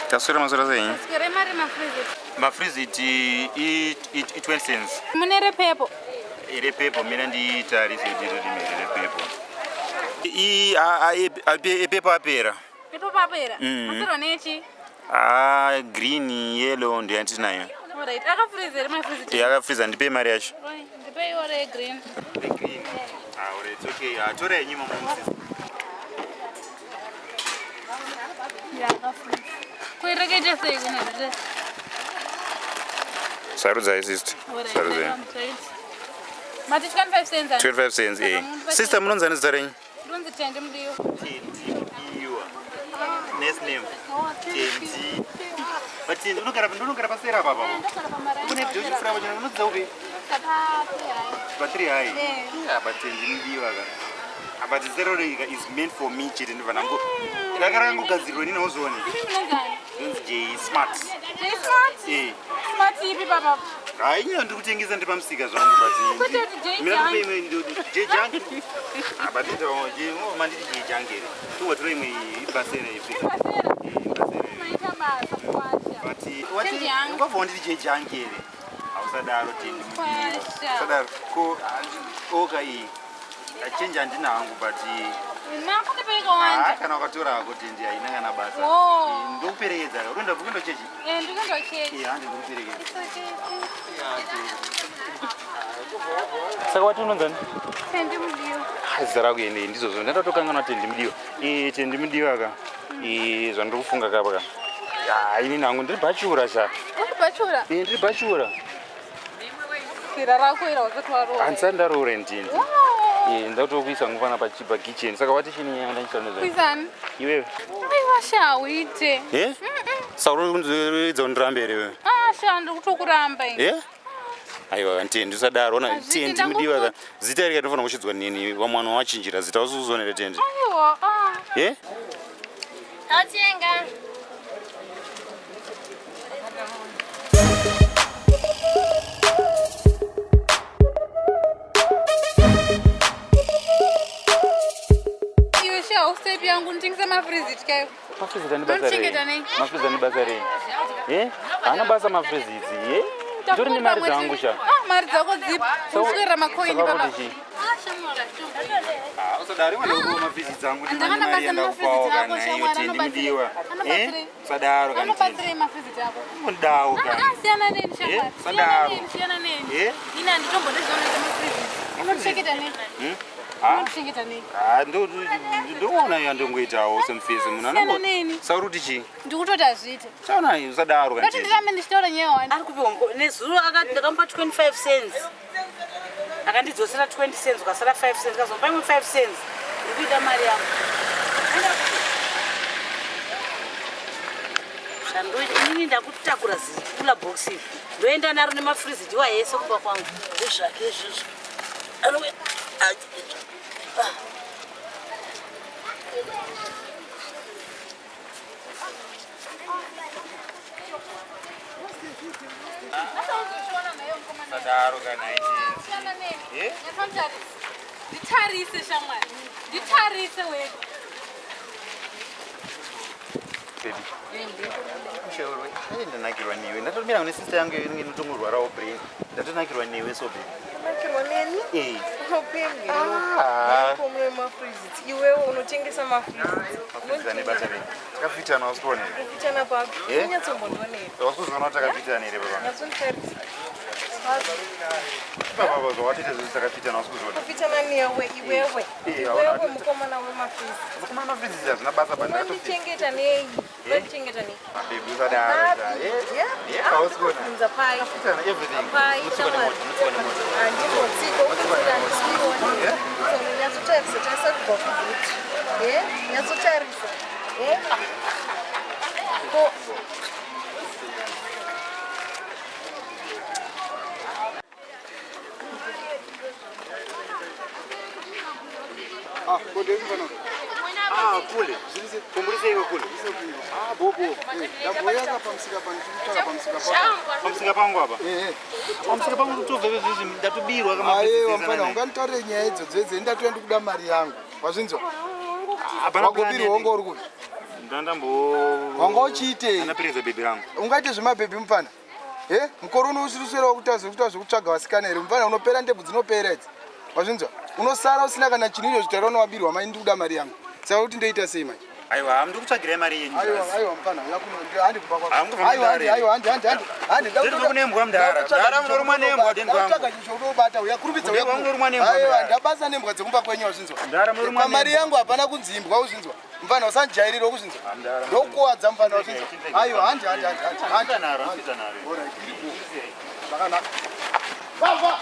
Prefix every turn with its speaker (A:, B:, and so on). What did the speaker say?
A: Taswira mazora sei?
B: Taswira mari wemaFreezits.
A: wemaFreezits I 20 cents.
B: Mune repepo.
A: Ire pepo mina ndi tarise dito di mere pepo. Pepo apera.
B: Pepo papera. Masiro nechi.
A: Green, yellow ndi antinayo.
B: Alright, akafreezer wemaFreezits.
A: Yakafreezer ndipe mari yacho.
B: Ndipe yore green.
A: Green. Alright, okay. Tore nyima mumsisi.
B: Yakafreezer. Kuirekeje sei kunezve.
A: Sarudza sister. Sarudza.
B: Mati 25 cents.
A: 25 cents eh. Sister munonzani zarenyi?
B: Ndonzi tende mudiyo.
A: Tende. Next name. Tende. But unogara pasera baba. Kune bdoji fravo nyana unodza upi? Battery high. Yeah, but tende mudiyo aka. But zero is meant for me chete ndivanango. Ndakarango gadzirwe nina ozone. J smart.
B: J smart?
A: Eh.
B: Smart ipi baba?
A: Ainya ndikutengesa ndi pamusika zvangu bati. Mina kupe ndo J junk. But ndo J manditi J jangere. Tuwa imwe ibasera ipi. Ibasera.
B: Maita basa kwacha.
A: But wati ngova nditi J jangere. Ausadaro tindi. Sadaro ko oka iyi. Change andina hangu but
B: nakati peka wanje.
A: Kana wakatora kuti ndi aina kana basa. Ndokuperekedza. Unoenda kundo chechi?
B: Ndikundo chechi.
A: Handi ndokuperekedza.
B: Okay.
A: Saka wati unonzani?
B: Tende mudiyo.
A: Zara kuende ndizozvo ndatotokangana tende mudiyo. Tende mudiyo aka. Zvandikufunga kapa. Ini nangu ndiri bachura sha.
B: Uri bachura?
A: Ndiri bachura.
B: Sira rako ira wakatwaro.
A: Ansandarore ndindi. Ndatokuisa ngufana pachipa kitchen. Saka wati chini yanga ndachitanoza.
B: Kuizani?
A: Iwewe.
B: Washa uite.
A: Sauro kunzidza ndirambere wewe.
B: Sha ndikutokuramba ini.
A: Aiwa tende usadaro ona tende mudiwa ka zita rika tofana kuchidzwa nini wamwana wachinjira zita usuzonere tende.
B: Aiwa. Atenga. Ustepi yangu ntingise wemaFreezits kayo.
A: wemaFreezits ni basa re. wemaFreezits ni basa re. Ana basa wemaFreezits Ndori ni mari zangu sha.
B: Mari zako zipo. Uswera macoin baba.
A: Usadari wana wemaFreezits zangu ndi mari yenda kupawo kana iyo tende mudiwa. Sadaro kana.
B: Anopatire wemaFreezits yako.
A: Mundawo kana.
B: Siyana neni shamba.
A: Sadaro.
B: Siyana neni. Ina nditombo ndezvona wemaFreezits. Unocheketa neni? Unocheketa neni?
A: Ndoona yandongoitawo semufesi munana. Sauruti chi?
B: Ndikutoti azvite.
A: Sauna usadaro kana.
B: Kuti ndirame ndichitaura nyewa.
C: Ari kupiwa nezuro akamupa 25 cents. Akandidzosera 20 cents ukasara 5 cents kazopa imwe 5 cents. Ndikuita mari yangu. Inini ndakutakura zikula box iyi. Ndoenda naro wemaFreezits wayese kupa kwangu. Ndezvake izvozvo. Anowe
A: Sadaro kana ichi.
B: Siyana neni? Nyasantarise. Nditarise shamwari. Nditarise wewe.
A: Mshauri, ndanakirwa niwe. Ndatomira une sister yangu inotongorwarawo brain. Ndatonakirwa niwe so baby.
D: Nakirwa neni? Unopengi. Komwe wemaFreezits. Iwewe unotengesa wemaFreezits.
A: wemaFreezits ne basa re. Takafitana wasikuona here.
D: Takafitana papi? Unyatsomboonera.
A: Wasikuona takafitana here baba.
D: Nyatsontarisa.
A: Baba watite zvose takafitana wasikuona.
D: Takafitana newe iwewe. Iwewe mukomana wemaFreezits.
A: Mukomana wemaFreezits hazvina basa
D: Vandichengeta nei? Vandichengeta nei?
A: Baby usadaro. Wasikuona.
D: Kunza pai.
A: Takafitana everything.
D: Pai shamwari. Handinotsiko ukasira ndisione. Nyatsotarisa tasati kubvavhuvhuti. Nyatsotarisa. Ko
A: kule. Kumbulize hiyo kule. Bobo.
E: Ndaboyaka pamusika panchitaka pamusika pangu.
A: Pamusika pangu hapa? Pamusika pangu tuveve zvizi ndatubirwa kama
E: aye wampana unganitaure nyaya idzo dzedze ndatoenda kuda mari yangu. Wazvinzwa?
A: Hapana
E: Wakobiri hongo uri kuti. Wanga uchiite.
A: Anapereza baby rangu.
E: Ungaite zvemababy mufana? Mukoro unosirusira kutaza kutsvaga vasikana here. Mufana unopera ndebvu dzinopera idzi. Wazvinzwa? Unosara usina kana chinhu zvitaura unowabirwa mai ndikuda mari yangu. Saka kuti ndoita sei mai?
A: Aiwa, hamdi kutsvagira mari yenyu.
E: Aiwa mufana, handi kupa kwako.
A: Handi. Ndiri kunembwa mudhara. Mudhara munorumwa nembwa deni kwangu.
E: Ndotaka chisho unobata uyakurumbidza
A: unorumwa nembwa.
E: Aiwa, ndabasa nembwa dzekumba kwenyu wazvinzwa.
A: Mudhara munorumwa nembwa.
E: Mari yangu hapana kunzimbwa wazvinzwa. Mfana usanjairira wazvinzwa. Ndokuwadza mfana wazvinzwa. Aiwa, handi.
A: Handi naro.
E: Zvakanaka. Baba.